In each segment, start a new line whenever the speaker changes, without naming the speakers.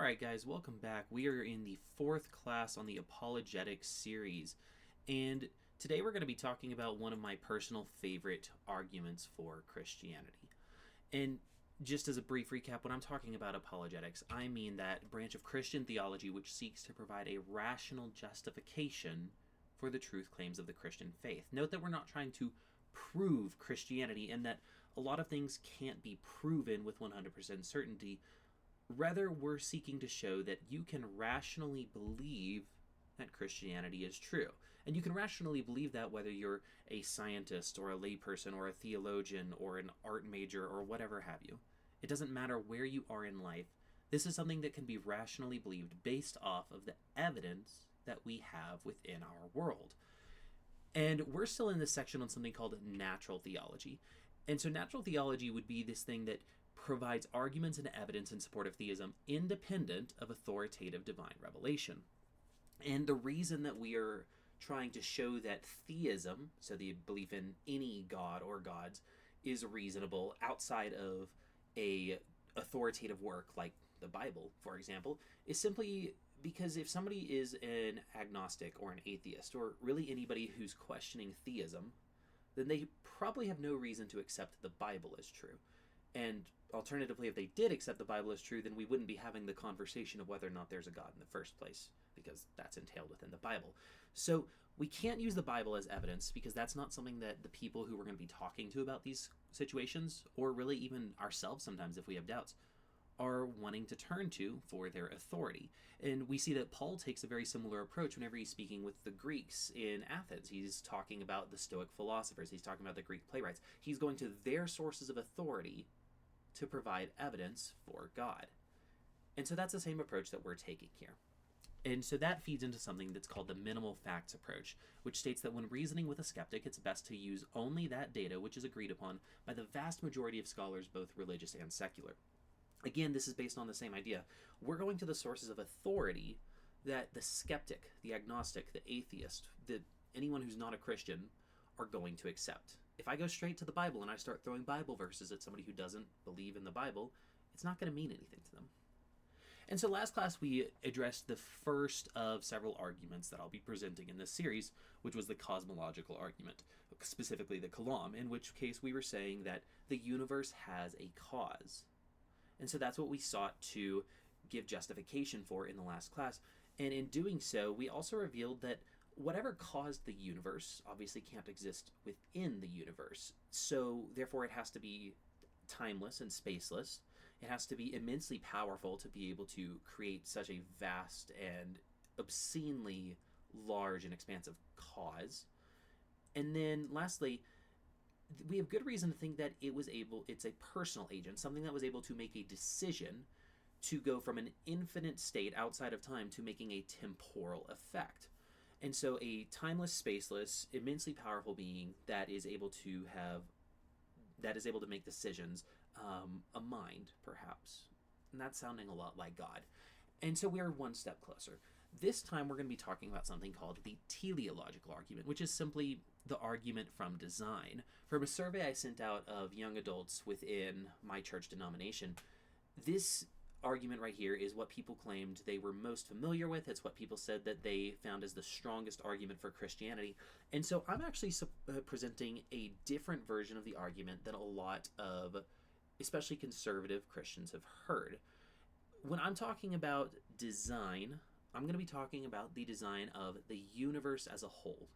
Alright guys, welcome back. We are in the fourth class on the Apologetics series, and today we're going to be talking about one of my personal favorite arguments for Christianity. And just as a brief recap, when I'm talking about apologetics, I mean that branch of Christian theology which seeks to provide a rational justification for the truth claims of the Christian faith. Note that we're not trying to prove Christianity, and that a lot of things can't be proven with 100% certainty. Rather, we're seeking to show that you can rationally believe that Christianity is true. And you can rationally believe that whether you're a scientist or a layperson or a theologian or an art major or whatever have you. It doesn't matter where you are in life. This is something that can be rationally believed based off of the evidence that we have within our world. And we're still in this section on something called natural theology. And so natural theology would be this thing that provides arguments and evidence in support of theism independent of authoritative divine revelation. And the reason that we are trying to show that theism, so the belief in any god or gods, is reasonable outside of a authoritative work like the Bible, for example, is simply because if somebody is an agnostic or an atheist, or really anybody who's questioning theism, then they probably have no reason to accept the Bible as true. And alternatively, if they did accept the Bible as true, then we wouldn't be having the conversation of whether or not there's a God in the first place, because that's entailed within the Bible. So we can't use the Bible as evidence, because that's not something that the people who we're going to be talking to about these situations, or really even ourselves sometimes if we have doubts, are wanting to turn to for their authority. And we see that Paul takes a very similar approach whenever he's speaking with the Greeks in Athens. He's talking about the Stoic philosophers. He's talking about the Greek playwrights. He's going to their sources of authority to provide evidence for God. And so that's the same approach that we're taking here. And so that feeds into something that's called the minimal facts approach, which states that when reasoning with a skeptic, it's best to use only that data which is agreed upon by the vast majority of scholars, both religious and secular. Again, this is based on the same idea. We're going to the sources of authority that the skeptic, the agnostic, the atheist, anyone who's not a Christian are going to accept. If I go straight to the Bible and I start throwing Bible verses at somebody who doesn't believe in the Bible, it's not going to mean anything to them. And so last class we addressed the first of several arguments that I'll be presenting in this series, which was the cosmological argument, specifically the kalam, in which case we were saying that the universe has a cause. And so that's what we sought to give justification for in the last class. And in doing so, we also revealed that whatever caused the universe obviously can't exist within the universe. So therefore it has to be timeless and spaceless. It has to be immensely powerful to be able to create such a vast and obscenely large and expansive cause. And then lastly, we have good reason to think that it's a personal agent, something that was able to make a decision to go from an infinite state outside of time to making a temporal effect. And so a timeless, spaceless, immensely powerful being that is able to make decisions, a mind, perhaps. And that's sounding a lot like God. And so we're one step closer. This time we're going to be talking about something called the teleological argument, which is simply the argument from design. From a survey I sent out of young adults within my church denomination, this argument right here is what people claimed they were most familiar with. It's what people said that they found as the strongest argument for Christianity. And so I'm actually presenting a different version of the argument than a lot of especially conservative Christians have heard. When I'm talking about design, I'm going to be talking about the design of the universe as a whole.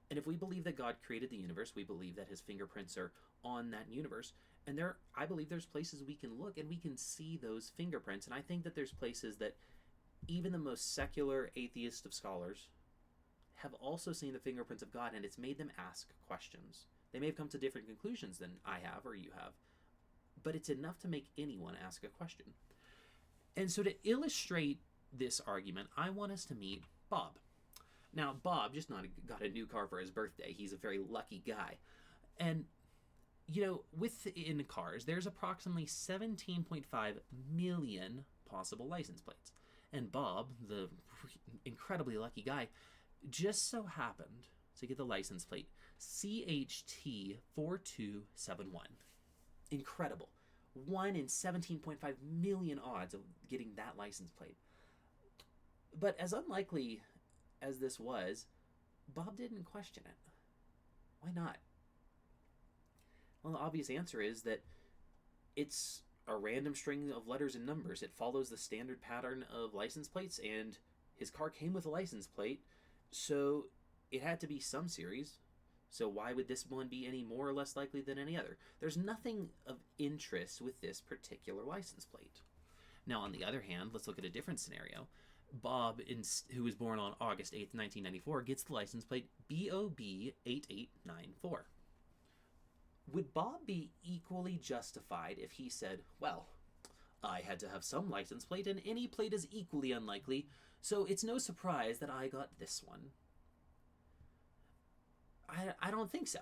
And if we believe that God created the universe, we believe that his fingerprints are on that universe. And I believe there's places we can look and we can see those fingerprints. And I think that there's places that even the most secular atheist of scholars have also seen the fingerprints of God, and it's made them ask questions. They may have come to different conclusions than I have or you have, but it's enough to make anyone ask a question. And so to illustrate this argument, I want us to meet Bob. Now, Bob just got a new car for his birthday. He's a very lucky guy. And, within cars, there's approximately 17.5 million possible license plates. And Bob, the incredibly lucky guy, just so happened to get the license plate CHT4271. Incredible. 1 in 17.5 million odds of getting that license plate. But as unlikely as this was, Bob didn't question it. Why not? Well, the obvious answer is that it's a random string of letters and numbers. It follows the standard pattern of license plates, and his car came with a license plate, so it had to be some series. So why would this one be any more or less likely than any other? There's nothing of interest with this particular license plate. Now, on the other hand, let's look at a different scenario. Bob, who was born on August 8th, 1994, gets the license plate BOB 8894. Would Bob be equally justified if he said, well, I had to have some license plate, and any plate is equally unlikely, so it's no surprise that I got this one? I don't think so.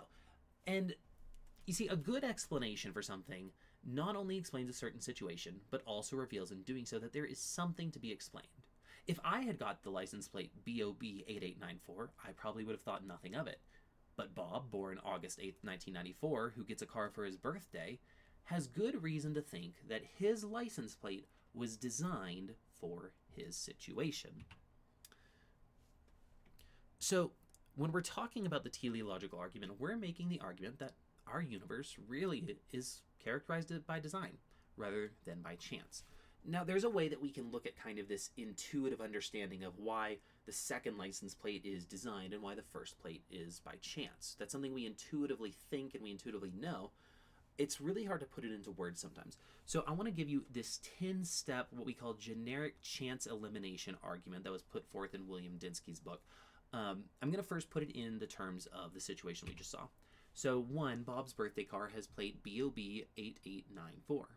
And you see, a good explanation for something not only explains a certain situation, but also reveals in doing so that there is something to be explained. If I had got the license plate BOB 8894, I probably would have thought nothing of it. But Bob, born August 8th, 1994, who gets a car for his birthday, has good reason to think that his license plate was designed for his situation. So, when we're talking about the teleological argument, we're making the argument that our universe really is characterized by design rather than by chance. Now, there's a way that we can look at kind of this intuitive understanding of why the second license plate is designed and why the first plate is by chance. That's something we intuitively think and we intuitively know. It's really hard to put it into words sometimes. So I want to give you this 10-step, what we call generic chance elimination argument that was put forth in William Dembski's book. I'm going to first put it in the terms of the situation we just saw. So 1, Bob's birthday car has plate BOB 8894.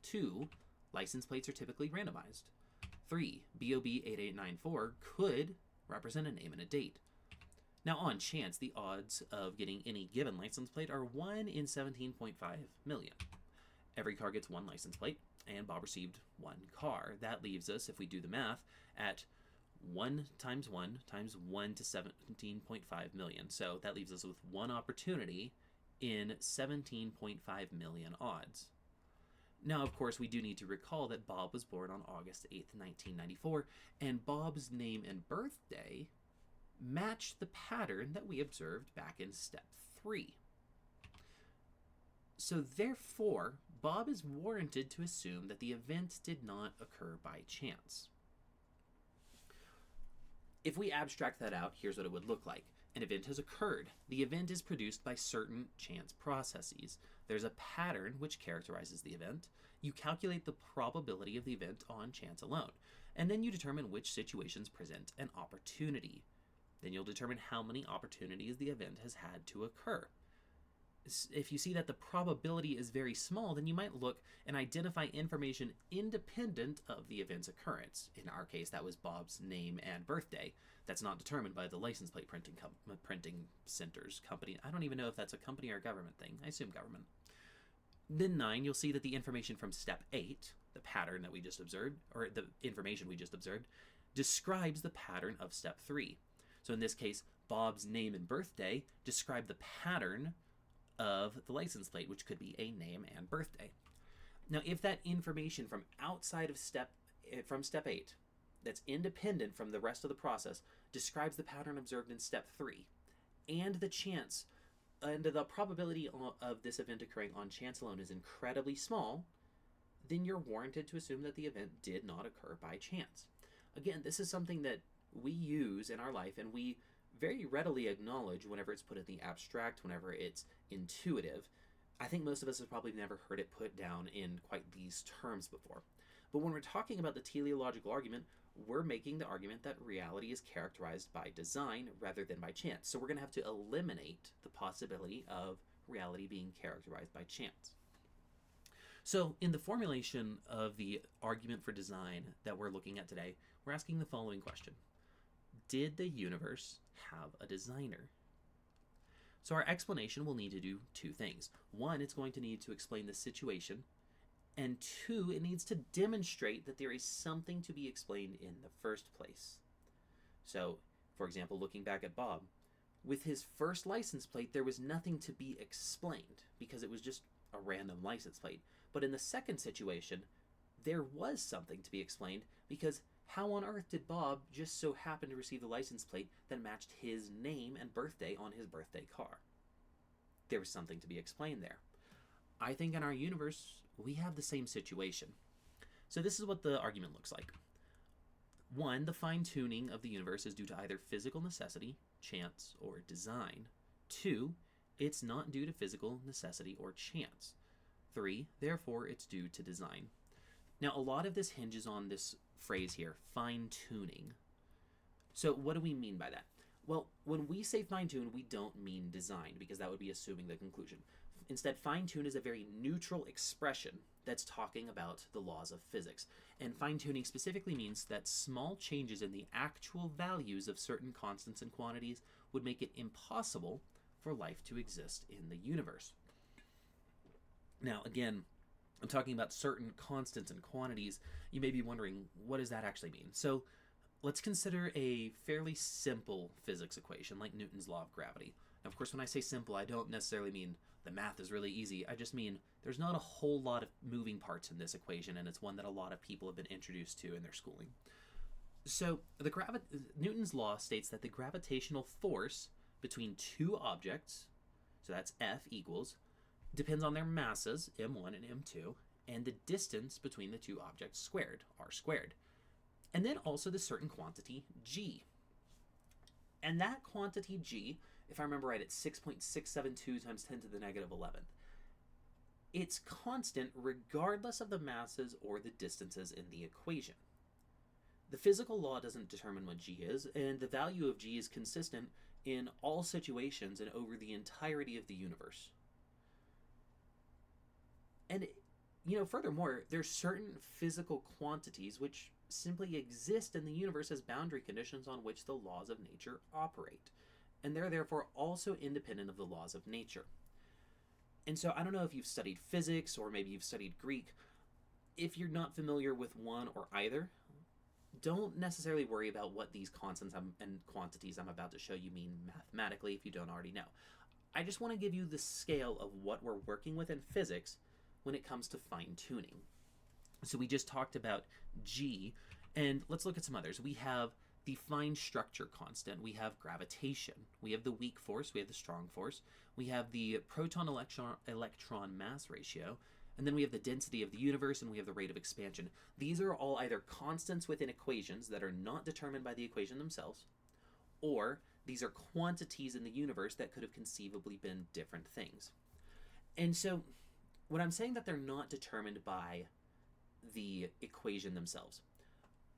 2, license plates are typically randomized. 3, BOB 8894 could represent a name and a date. Now, on chance, the odds of getting any given license plate are 1 in 17.5 million. Every car gets one license plate, and Bob received one car. That leaves us, if we do the math, at 1 times 1 times 1 to 17.5 million. So that leaves us with one opportunity in 17.5 million odds. Now, of course, we do need to recall that Bob was born on August 8th, 1994, and Bob's name and birthday match the pattern that we observed back in step 3. So therefore, Bob is warranted to assume that the event did not occur by chance. If we abstract that out, here's what it would look like. An event has occurred. The event is produced by certain chance processes. There's a pattern which characterizes the event. You calculate the probability of the event on chance alone, and then you determine which situations present an opportunity. Then you'll determine how many opportunities the event has had to occur. If you see that the probability is very small, then you might look and identify information independent of the event's occurrence. In our case, that was Bob's name and birthday. That's not determined by the license plate printing center's company. I don't even know if that's a company or a government thing. I assume government. Then 9, you'll see that the information from step 8, the pattern that we just observed, or the information we just observed, describes the pattern of step 3. So in this case, Bob's name and birthday describe the pattern of the license plate, which could be a name and birthday. Now, if that information from outside of step 8, that's independent from the rest of the process, describes the pattern observed in step 3, and the chance and the probability of this event occurring on chance alone is incredibly small, then you're warranted to assume that the event did not occur by chance. Again, this is something that we use in our life, and we very readily acknowledge whenever it's put in the abstract, whenever it's intuitive. I think most of us have probably never heard it put down in quite these terms before. But when we're talking about the teleological argument, we're making the argument that reality is characterized by design rather than by chance. So we're going to have to eliminate the possibility of reality being characterized by chance. So in the formulation of the argument for design that we're looking at today, we're asking the following question. Did the universe have a designer? So our explanation will need to do 2 things. 1, it's going to need to explain the situation. And 2, it needs to demonstrate that there is something to be explained in the first place. So, for example, looking back at Bob, with his first license plate, there was nothing to be explained because it was just a random license plate. But in the second situation, there was something to be explained, because how on earth did Bob just so happen to receive the license plate that matched his name and birthday on his birthday car? There was something to be explained there. I think in our universe, we have the same situation. So this is what the argument looks like. 1, the fine-tuning of the universe is due to either physical necessity, chance, or design. 2, it's not due to physical necessity or chance. 3, therefore it's due to design. Now, a lot of this hinges on this phrase here, fine-tuning. So what do we mean by that? Well, when we say fine-tune, we don't mean design, because that would be assuming the conclusion. Instead, fine-tune is a very neutral expression that's talking about the laws of physics. And fine-tuning specifically means that small changes in the actual values of certain constants and quantities would make it impossible for life to exist in the universe. Now, again, I'm talking about certain constants and quantities. You may be wondering, what does that actually mean? So let's consider a fairly simple physics equation like Newton's law of gravity. Now, of course, when I say simple, I don't necessarily mean the math is really easy. I just mean there's not a whole lot of moving parts in this equation, and it's one that a lot of people have been introduced to in their schooling. So Newton's law states that the gravitational force between two objects, so that's F equals, depends on their masses, m1 and m2, and the distance between the two objects squared, r squared. And then also the certain quantity g. And that quantity g, if I remember right, it's 6.672 times 10 to the negative 11th. It's constant regardless of the masses or the distances in the equation. The physical law doesn't determine what g is, and the value of g is consistent in all situations and over the entirety of the universe. And, furthermore, there's certain physical quantities which simply exist in the universe as boundary conditions on which the laws of nature operate. And they're therefore also independent of the laws of nature. And so I don't know if you've studied physics or maybe you've studied Greek. If you're not familiar with one or either, don't necessarily worry about what these constants and quantities I'm about to show you mean mathematically if you don't already know. I just want to give you the scale of what we're working with in physics when it comes to fine-tuning. So we just talked about G, and let's look at some others. We have the fine structure constant, we have gravitation, we have the weak force, we have the strong force, we have the proton-electron mass ratio, and then we have the density of the universe, and we have the rate of expansion. These are all either constants within equations that are not determined by the equation themselves, or these are quantities in the universe that could have conceivably been different things. And so when I'm saying that they're not determined by the equation themselves,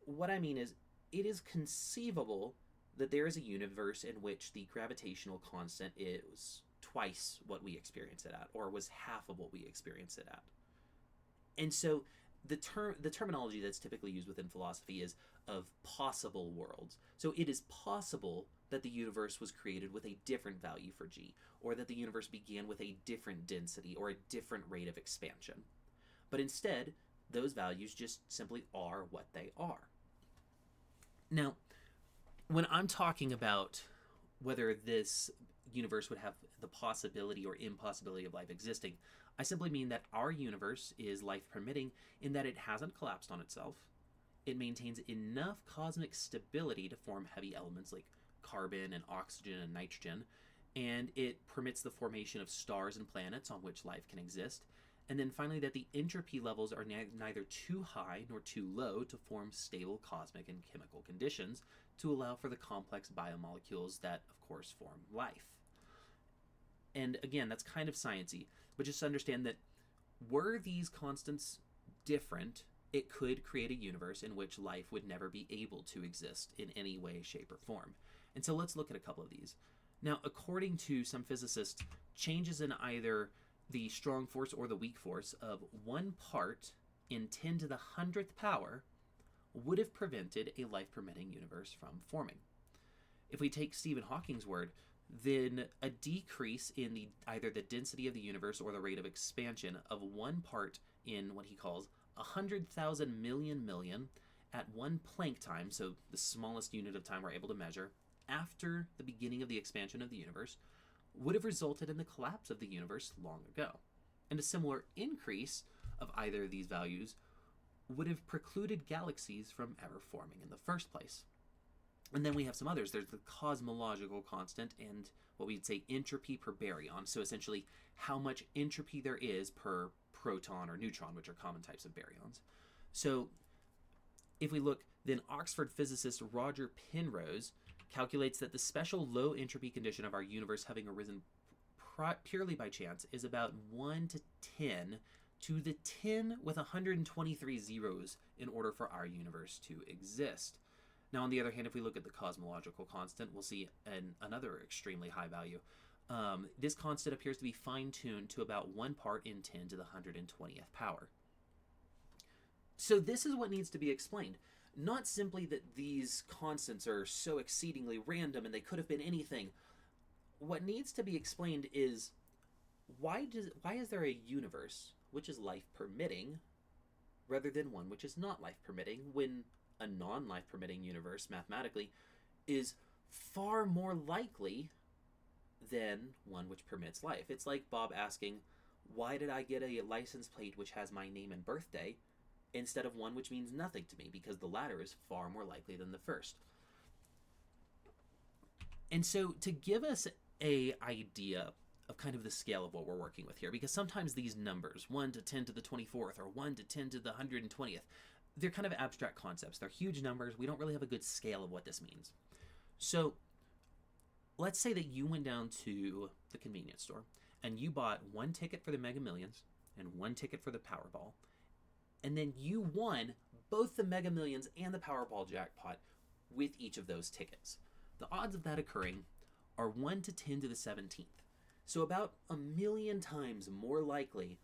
what I mean is it is conceivable that there is a universe in which the gravitational constant is twice what we experience it at, or was half of what we experience it at. And so the terminology that's typically used within philosophy is of possible worlds. So it is possible that the universe was created with a different value for g, or that the universe began with a different density or a different rate of expansion. But instead, those values just simply are what they are. Now, when I'm talking about whether this universe would have the possibility or impossibility of life existing, I simply mean that our universe is life permitting in that it hasn't collapsed on itself. It maintains enough cosmic stability to form heavy elements like carbon and oxygen and nitrogen, and it permits the formation of stars and planets on which life can exist. And then finally, that the entropy levels are neither too high nor too low to form stable cosmic and chemical conditions to allow for the complex biomolecules that, of course, form life. And again, that's kind of sciencey, but just understand that were these constants different, it could create a universe in which life would never be able to exist in any way, shape, or form. And so let's look at a couple of these. Now, according to some physicists, changes in either the strong force or the weak force of 1 part in 10 to the 100th power would have prevented a life-permitting universe from forming. If we take Stephen Hawking's word, then a decrease in either the density of the universe or the rate of expansion of 1 part in what he calls 100,000 million at 1 Planck time, so the smallest unit of time we're able to measure, after the beginning of the expansion of the universe, would have resulted in the collapse of the universe long ago. And a similar increase of either of these values would have precluded galaxies from ever forming in the first place. And then we have some others. There's the cosmological constant and what we'd say entropy per baryon. So essentially how much entropy there is per proton or neutron, which are common types of baryons. So if we look, then Oxford physicist Roger Penrose calculates that the special low entropy condition of our universe having arisen purely by chance is about 1 to 10 to the 10 with 123 zeros in order for our universe to exist. Now, on the other hand, if we look at the cosmological constant, we'll see another extremely high value. This constant appears to be fine-tuned to about 1 part in 10 to the 120th power. So this is what needs to be explained. Not simply that these constants are so exceedingly random and they could have been anything. What needs to be explained is why is there a universe which is life permitting rather than one which is not life permitting, when a non-life permitting universe mathematically is far more likely than one which permits life. It's like Bob asking, why did I get a license plate which has my name and birthday instead of one which means nothing to me? Because the latter is far more likely than the first. And so to give us a idea of kind of the scale of what we're working with here, because sometimes these numbers, 1 to 10 to the 24th or 1 to 10 to the 120th, they're kind of abstract concepts. They're huge numbers. We don't really have a good scale of what this means. So let's say that you went down to the convenience store and you bought 1 ticket for the Mega Millions and 1 ticket for the Powerball, and then you won both the Mega Millions and the Powerball jackpot with each of those tickets. The odds of that occurring are 1 to 10 to the 17th. So about 1,000,000 times more likely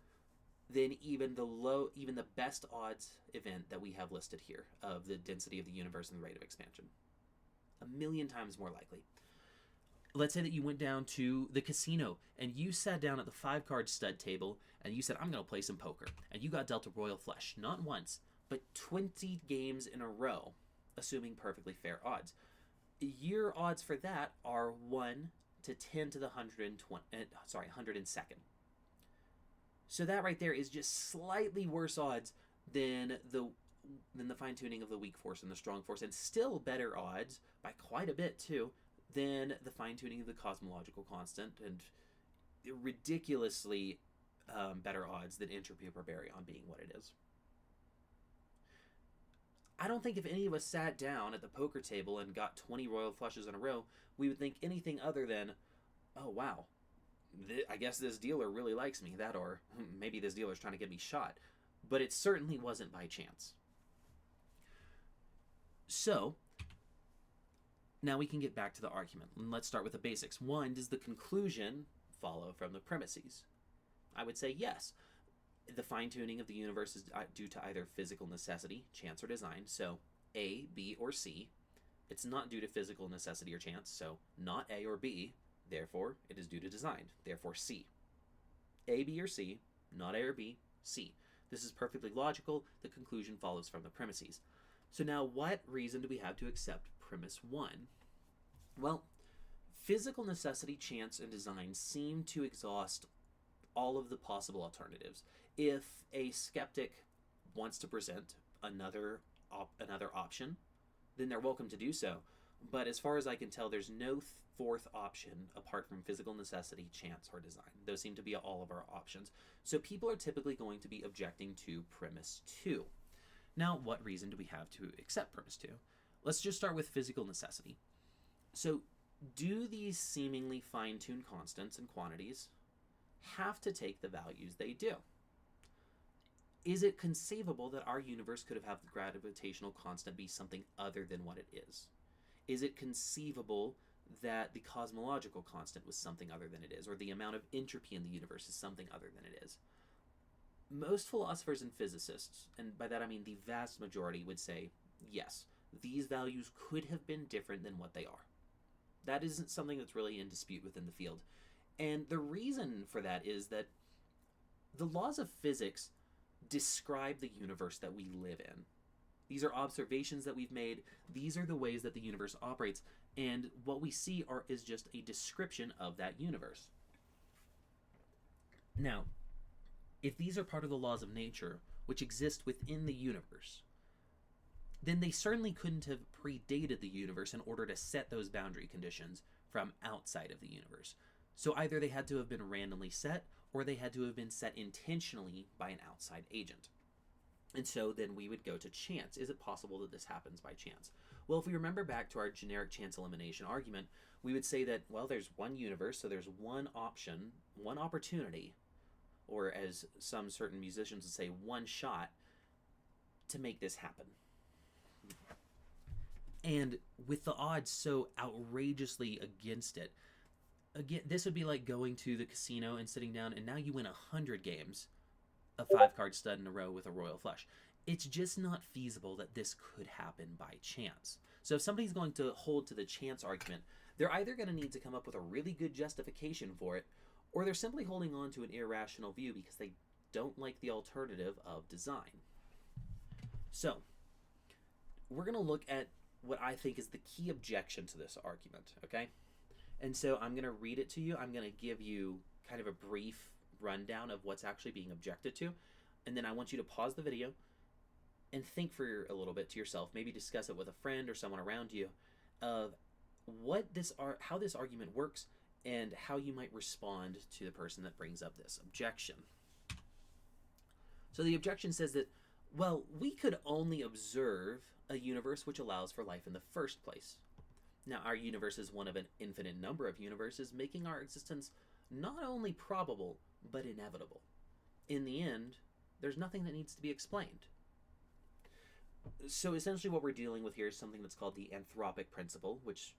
than even the best odds event that we have listed here of the density of the universe and the rate of expansion. 1,000,000 times more likely. Let's say that you went down to the casino and you sat down at the 5-card stud table and you said, I'm going to play some poker. And you got dealt a royal flush, not once, but 20 games in a row, assuming perfectly fair odds. Your odds for that are 1 to 10 to the 102nd. So that right there is just slightly worse odds than the fine-tuning of the weak force and the strong force, and still better odds by quite a bit too than the fine-tuning of the cosmological constant, and ridiculously better odds than entropy per baryon being what it is. I don't think if any of us sat down at the poker table and got 20 royal flushes in a row, we would think anything other than, oh wow, I guess this dealer really likes me, that, or maybe this dealer's trying to get me shot. But it certainly wasn't by chance. So now we can get back to the argument. And let's start with the basics. 1, does the conclusion follow from the premises? I would say yes. The fine-tuning of the universe is due to either physical necessity, chance, or design. So A, B, or C. It's not due to physical necessity or chance, so not A or B. Therefore, it is due to design. Therefore, C. A, B, or C, not A or B, C. This is perfectly logical. The conclusion follows from the premises. So now, what reason do we have to accept premise 1? Well, physical necessity, chance, and design seem to exhaust all of the possible alternatives. If a skeptic wants to present another option, then they're welcome to do so. But as far as I can tell, there's no fourth option apart from physical necessity, chance, or design. Those seem to be all of our options. So people are typically going to be objecting to premise 2. Now, what reason do we have to accept premise 2? Let's just start with physical necessity. So do these seemingly fine-tuned constants and quantities have to take the values they do? Is it conceivable that our universe could have the gravitational constant be something other than what it is? Is it conceivable that the cosmological constant was something other than it is, or the amount of entropy in the universe is something other than it is? Most philosophers and physicists, and by that I mean the vast majority, would say, yes, these values could have been different than what they are. That isn't something that's really in dispute within the field. And the reason for that is that the laws of physics describe the universe that we live in. These are observations that we've made. These are the ways that the universe operates. And what we see is just a description of that universe. Now, if these are part of the laws of nature, which exist within the universe, then they certainly couldn't have predated the universe in order to set those boundary conditions from outside of the universe. So either they had to have been randomly set, or they had to have been set intentionally by an outside agent. And so then we would go to chance. Is it possible that this happens by chance? Well, if we remember back to our generic chance elimination argument, we would say that, well, there's one universe, so there's one option, one opportunity, or as some certain musicians would say, one shot to make this happen. And with the odds so outrageously against it, again, this would be like going to the casino and sitting down, and now you win 100 games of 5-card stud in a row with a royal flush. It's just not feasible that this could happen by chance. So if somebody's going to hold to the chance argument, they're either going to need to come up with a really good justification for it, or they're simply holding on to an irrational view because they don't like the alternative of design. So we're going to look at what I think is the key objection to this argument, okay? And so I'm going to read it to you. I'm going to give you kind of a brief rundown of what's actually being objected to, and then I want you to pause the video and think for a little bit to yourself, maybe discuss it with a friend or someone around you, of how this argument works and how you might respond to the person that brings up this objection. So the objection says that, well, we could only observe a universe which allows for life in the first place. Now, our universe is one of an infinite number of universes, making our existence not only probable, but inevitable. In the end, there's nothing that needs to be explained. So essentially what we're dealing with here is something that's called the anthropic principle, which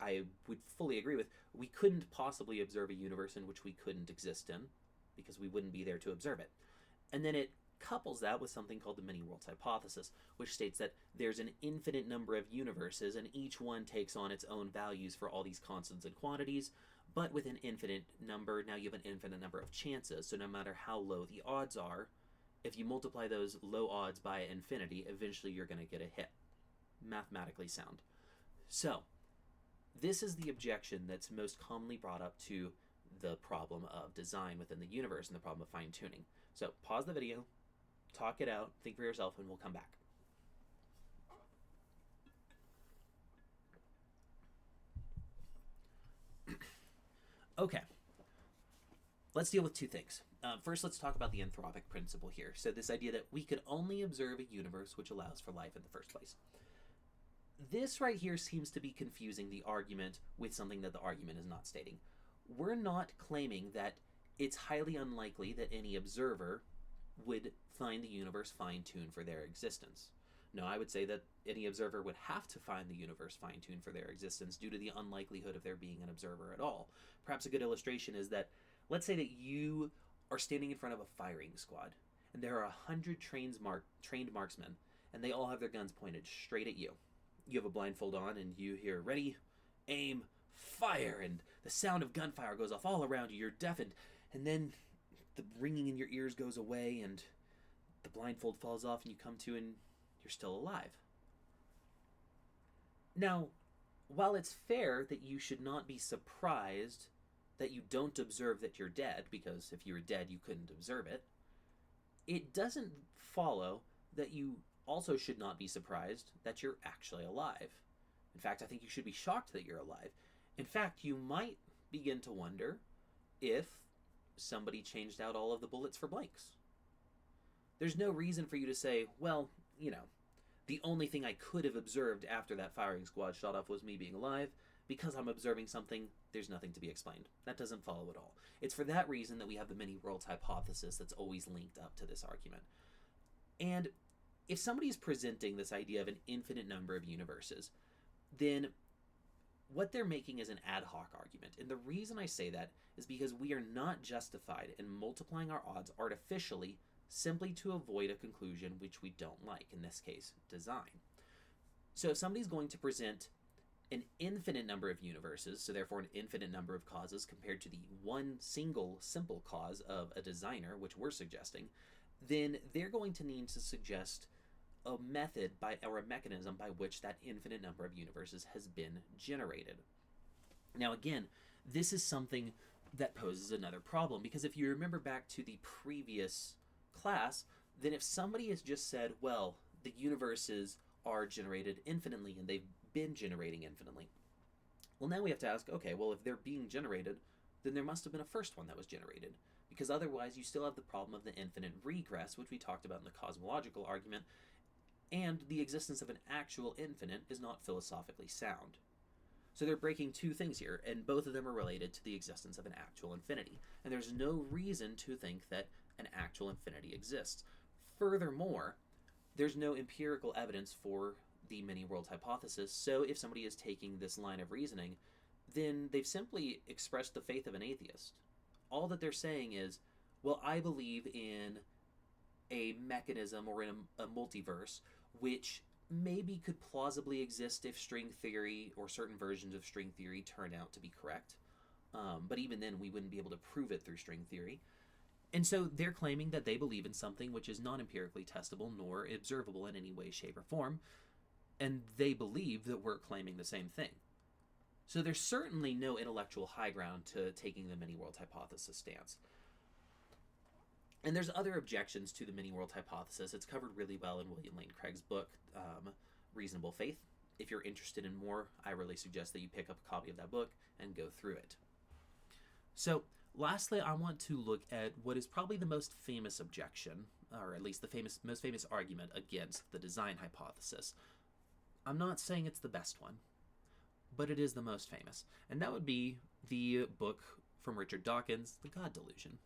I would fully agree with. We couldn't possibly observe a universe in which we couldn't exist in, because we wouldn't be there to observe it. And then it couples that with something called the many worlds hypothesis, which states that there's an infinite number of universes, and each one takes on its own values for all these constants and quantities. But with an infinite number, now you have an infinite number of chances. So no matter how low the odds are, if you multiply those low odds by infinity, eventually you're going to get a hit. Mathematically sound. So this is the objection that's most commonly brought up to the problem of design within the universe and the problem of fine-tuning. So pause the video, talk it out, think for yourself, and we'll come back. Okay, let's deal with two things. First, let's talk about the anthropic principle here. So this idea that we could only observe a universe which allows for life in the first place. This right here seems to be confusing the argument with something that the argument is not stating. We're not claiming that it's highly unlikely that any observer would find the universe fine-tuned for their existence. No, I would say that any observer would have to find the universe fine-tuned for their existence due to the unlikelihood of there being an observer at all. Perhaps a good illustration is that, let's say that you are standing in front of a firing squad, and there are 100 trained marksmen, and they all have their guns pointed straight at you. You have a blindfold on, and you hear, ready, aim, fire, and the sound of gunfire goes off all around you. You're deafened, and then the ringing in your ears goes away, and the blindfold falls off, and you come to, and you're still alive. Now, while it's fair that you should not be surprised that you don't observe that you're dead, because if you were dead, you couldn't observe it, it doesn't follow that you also should not be surprised that you're actually alive. In fact, I think you should be shocked that you're alive. In fact, you might begin to wonder if somebody changed out all of the bullets for blanks. There's no reason for you to say, well, the only thing I could have observed after that firing squad shot off was me being alive. Because I'm observing something, there's nothing to be explained. That doesn't follow at all. It's for that reason that we have the many worlds hypothesis that's always linked up to this argument. And if somebody's presenting this idea of an infinite number of universes, then what they're making is an ad hoc argument. And the reason I say that is because we are not justified in multiplying our odds artificially simply to avoid a conclusion which we don't like, in this case, design. So if somebody's going to present an infinite number of universes, so therefore an infinite number of causes compared to the one single simple cause of a designer, which we're suggesting, then they're going to need to suggest a method or a mechanism by which that infinite number of universes has been generated. Now again, this is something that poses another problem, because if you remember back to the previous class, then if somebody has just said, well, the universes are generated infinitely and they've been generating infinitely, well, now we have to ask, okay, well, if they're being generated, then there must have been a first one that was generated, because otherwise you still have the problem of the infinite regress, which we talked about in the cosmological argument, and the existence of an actual infinite is not philosophically sound. So they're breaking two things here, and both of them are related to the existence of an actual infinity. And there's no reason to think that an actual infinity exists. Furthermore, there's no empirical evidence for the many-worlds hypothesis, so if somebody is taking this line of reasoning, then they've simply expressed the faith of an atheist. All that they're saying is, well, I believe in a mechanism or in a multiverse which maybe could plausibly exist if string theory or certain versions of string theory turn out to be correct. But even then, we wouldn't be able to prove it through string theory. And so they're claiming that they believe in something which is not empirically testable nor observable in any way, shape, or form. And they believe that we're claiming the same thing. So there's certainly no intellectual high ground to taking the many-worlds hypothesis stance. And there's other objections to the many-worlds hypothesis. It's covered really well in William Lane Craig's book, Reasonable Faith. If you're interested in more, I really suggest that you pick up a copy of that book and go through it. So, lastly, I want to look at what is probably the most famous objection, or at least the most famous argument against the design hypothesis. I'm not saying it's the best one, but it is the most famous. And that would be the book from Richard Dawkins, The God Delusion.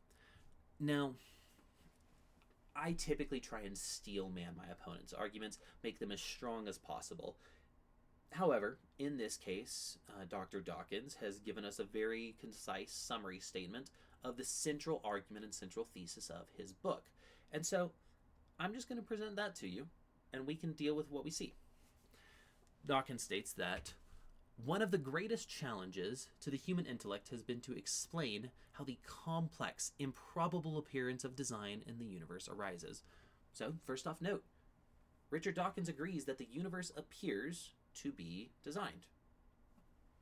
Now, I typically try and steel man my opponent's arguments, make them as strong as possible. However, in this case, Dr. Dawkins has given us a very concise summary statement of the central argument and central thesis of his book. And so, I'm just going to present that to you, and we can deal with what we see. Dawkins states that one of the greatest challenges to the human intellect has been to explain how the complex, improbable appearance of design in the universe arises. So, first off, note, Richard Dawkins agrees that the universe appears to be designed.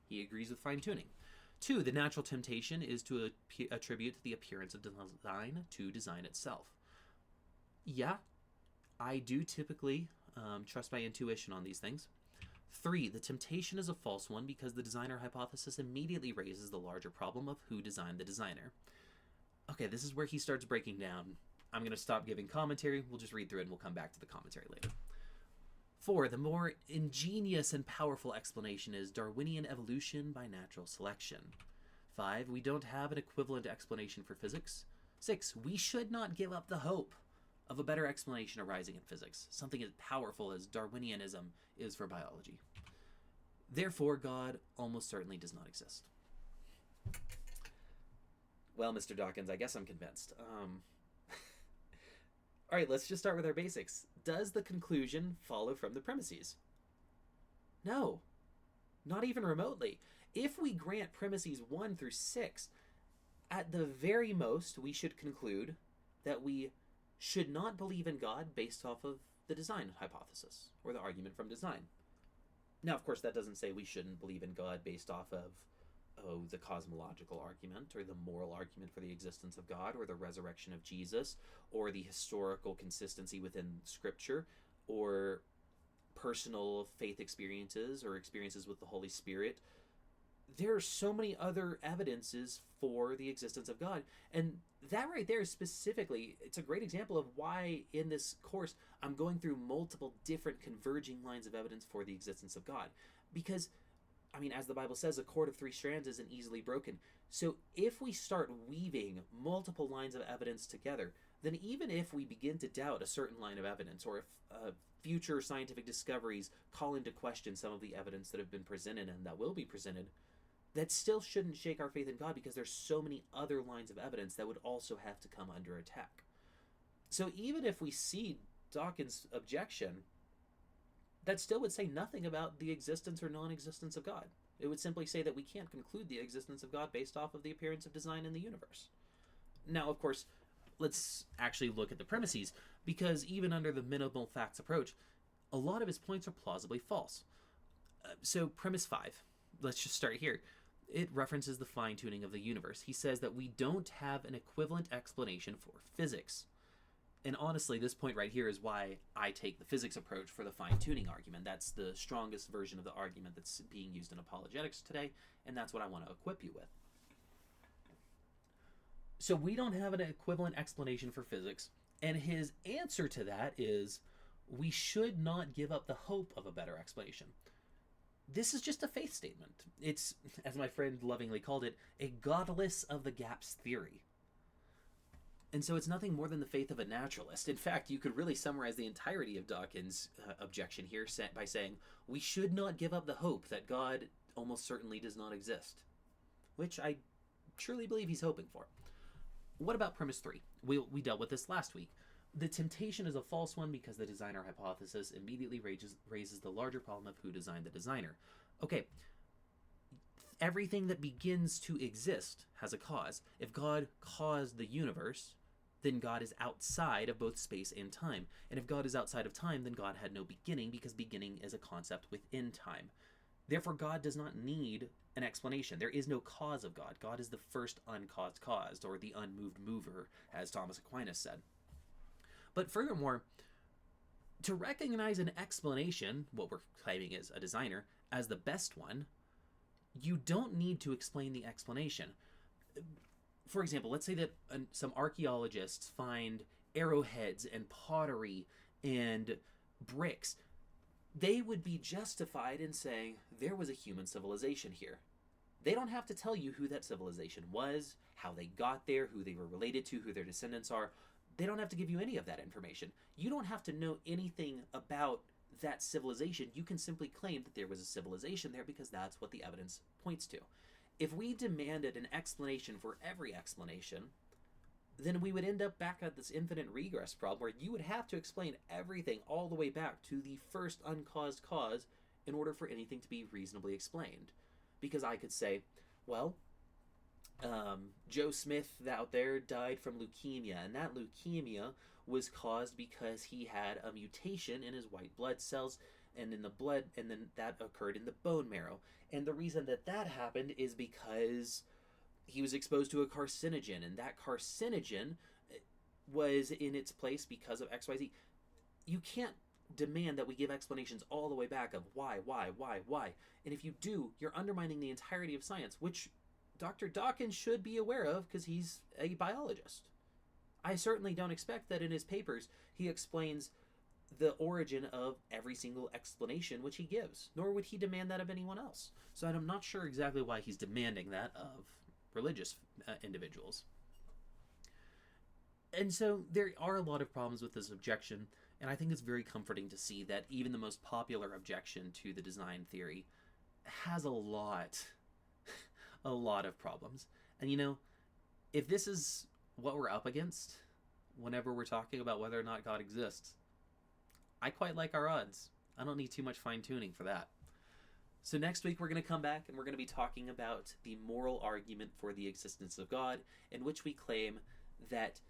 He agrees with fine-tuning. 2, the natural temptation is to attribute the appearance of design to design itself. Yeah, I do typically trust my intuition on these things. 3, the temptation is a false one because the designer hypothesis immediately raises the larger problem of who designed the designer. Okay, this is where he starts breaking down. I'm going to stop giving commentary. We'll just read through it and we'll come back to the commentary later. 4, the more ingenious and powerful explanation is Darwinian evolution by natural selection. 5, we don't have an equivalent explanation for physics. 6, we should not give up the hope of a better explanation arising in physics, something as powerful as Darwinianism is for biology. Therefore, God almost certainly does not exist. Well, Mr. Dawkins, I guess I'm convinced. All right, let's just start with our basics. Does the conclusion follow from the premises? No, not even remotely. If we grant premises 1 through 6, at the very most, we should conclude that we should not believe in God based off of the design hypothesis, or the argument from design. Now, of course, that doesn't say we shouldn't believe in God based off of, the cosmological argument, or the moral argument for the existence of God, or the resurrection of Jesus, or the historical consistency within Scripture, or personal faith experiences, or experiences with the Holy Spirit. There are so many other evidences for the existence of God. And that right there specifically, it's a great example of why in this course I'm going through multiple different converging lines of evidence for the existence of God. Because, I mean, as the Bible says, a cord of 3 strands isn't easily broken. So if we start weaving multiple lines of evidence together, then even if we begin to doubt a certain line of evidence, or if future scientific discoveries call into question some of the evidence that have been presented and that will be presented, that still shouldn't shake our faith in God, because there's so many other lines of evidence that would also have to come under attack. So even if we see Dawkins' objection, that still would say nothing about the existence or non-existence of God. It would simply say that we can't conclude the existence of God based off of the appearance of design in the universe. Now, of course, let's actually look at the premises, because even under the minimal facts approach, a lot of his points are plausibly false. So premise 5, let's just start here. It references the fine-tuning of the universe. He says that we don't have an equivalent explanation for physics. And honestly, this point right here is why I take the physics approach for the fine-tuning argument. That's the strongest version of the argument that's being used in apologetics today, and that's what I want to equip you with. So we don't have an equivalent explanation for physics, and his answer to that is we should not give up the hope of a better explanation. This is just a faith statement. It's, as my friend lovingly called it, a godless of the gaps theory. And so it's nothing more than the faith of a naturalist. In fact, you could really summarize the entirety of Dawkins' objection here by saying, we should not give up the hope that God almost certainly does not exist, which I truly believe he's hoping for. What about premise 3? We dealt with this last week. The temptation is a false one because the designer hypothesis immediately raises the larger problem of who designed the designer. Okay, everything that begins to exist has a cause. If God caused the universe, then God is outside of both space and time. And if God is outside of time, then God had no beginning, because beginning is a concept within time. Therefore, God does not need an explanation. There is no cause of God. God is the first uncaused cause, or the unmoved mover, as Thomas Aquinas said. But furthermore, to recognize an explanation, what we're claiming is a designer, as the best one, you don't need to explain the explanation. For example, let's say that some archaeologists find arrowheads and pottery and bricks. They would be justified in saying there was a human civilization here. They don't have to tell you who that civilization was, how they got there, who they were related to, who their descendants are. They don't have to give you any of that information. You don't have to know anything about that civilization. You can simply claim that there was a civilization there because that's what the evidence points to. If we demanded an explanation for every explanation, then we would end up back at this infinite regress problem where you would have to explain everything all the way back to the first uncaused cause in order for anything to be reasonably explained. Because I could say, well, Joe Smith out there died from leukemia, and that leukemia was caused because he had a mutation in his white blood cells and in the blood, and then that occurred in the bone marrow. And the reason that happened is because he was exposed to a carcinogen, and that carcinogen was in its place because of XYZ. You can't demand that we give explanations all the way back of why. And if you do, you're undermining the entirety of science, which Dr. Dawkins should be aware of because he's a biologist. I certainly don't expect that in his papers he explains the origin of every single explanation which he gives, nor would he demand that of anyone else. So I'm not sure exactly why he's demanding that of religious individuals. And so there are a lot of problems with this objection, and I think it's very comforting to see that even the most popular objection to the design theory has a lot of problems. And if this is what we're up against whenever we're talking about whether or not God exists, I quite like our odds. I don't need too much fine-tuning for that. So next week we're going to come back and we're going to be talking about the moral argument for the existence of God, in which we claim that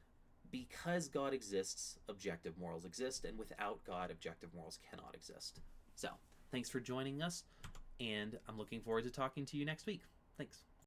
because God exists, objective morals exist, and without God, objective morals cannot exist. So, thanks for joining us, and I'm looking forward to talking to you next week. Thanks.